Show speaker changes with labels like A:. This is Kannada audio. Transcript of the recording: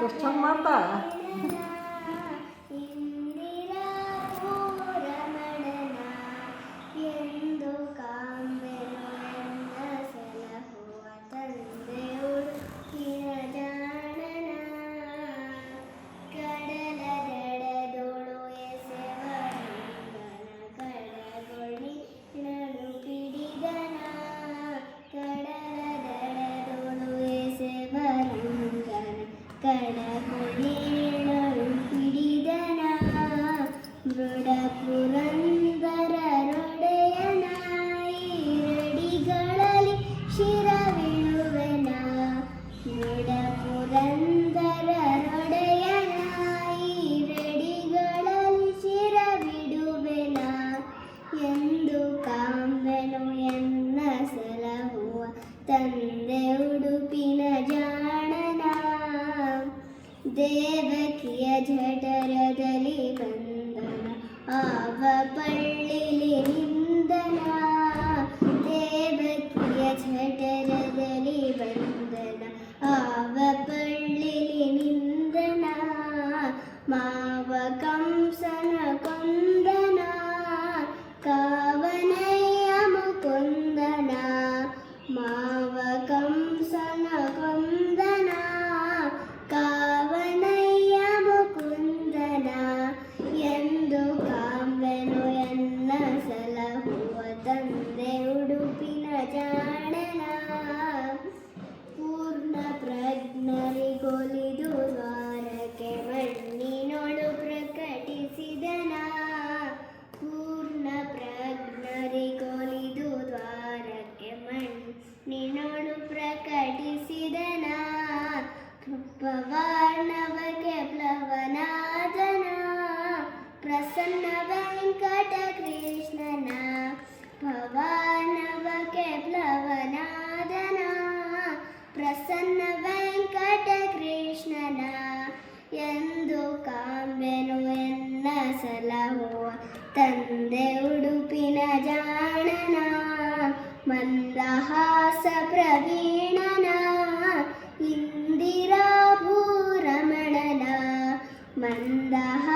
A: ಎಷ್ಟು ಚಂದ ಮಾಡ್ತಾ
B: ಎಂದು ಕಾಂಬೆನು ಎನ್ನ ಸಲಹುವ ತಂದೆ ಉಡುಪಿನ ಜಾಣನ ಕಡಲ ದಡದೊಳು ಎಸೆವರಂಗನ ಕಡಗೊಳಿ ನಡು ಪಿಡಿದನ ಕಡಲ ದಡದೊಳು ಎಸೆವರಂಗನ ಕಡಗೊಳಿ ನಡು ಪಿಡಿದನ ಮೃಡ ಪುರಂದರರೊಡೆಯನ ಈರಡಿಗಳಲ್ಲಿ ಶಿರವಿಡುವೆನ ಮೃಡ ಪುರಂದರರೊಡೆಯನ ಈರಡಿಗಳಲ್ಲಿ ಶಿರವಿಡುವೆನ ಎಂದು ಕಾಂಬೆನು ಎನ್ನ ಸಲಹುವ ತಂದೆ ಉಡುಪಿನ ಜಾಣನ ದೇವಕಿಯ ಜಠರದಲ್ಲಿ ಬಂದನ ಆವ ಪಳ್ಳಿಲಿ ನಿಂದನ ದೇವಕಿಯ ಜಠರದಲ್ಲಿ ಬಂದನ ಆವ ಪಳ್ಳಿಲಿ ನಿಂದನ ಮಾವ ಕಂಸನ ಕೊಂದನ ಕಾವನಯ್ಯ ಮುಕುಂದನ ಮಾವ ಕಂಸನ ಕೊಂದನ ಕಾವನಯ್ಯ ಮುಕುಂದನ ಎಂದು ಕಾಂಬೆನು ಎನ್ನ ಸಲಹುವ ತಂದೆ ಉಡುಪಿನ ಜಾಣನ ಪೂರ್ಣ ಪ್ರಜ್ಞರಿಗೊಲಿದು ದ್ವಾರಕ್ಕೆ ಮಣ್ಣಿನೊಳು ಪ್ರಕಟಿಸಿದನ ಪೂರ್ಣ ಪ್ರಜ್ಞರಿಗೊಲಿದು ದ್ವಾರಕ್ಕೆ ಮಣ್ಣಿನೊಳು ಪ್ರಕಟಿಸಿದನ ಪವಾರ್ಣವಕ್ಕೆ ಪ್ಲವನಾದನ ಪ್ರಸನ್ನ ವೆಂಕಟ ಕೃಷ್ಣನ ಪವಾರ್ಣವಕ್ಕೆ ಪ್ಲವನಾದನ ಪ್ರಸನ್ನ ವೆಂಕಟ ಕೃಷ್ಣನ ಎಂದು ಕಾಂಬೆನು ಎನ್ನ ಸಲಹುವ ತಂದೆ ಉಡುಪಿನ ಜಾಣನ ಮಂದಹಾಸ ಪ್ರವೀಣನ ಇಂದಿರಾ ಭೂರಮಣನ ಮಂದಹಾಸ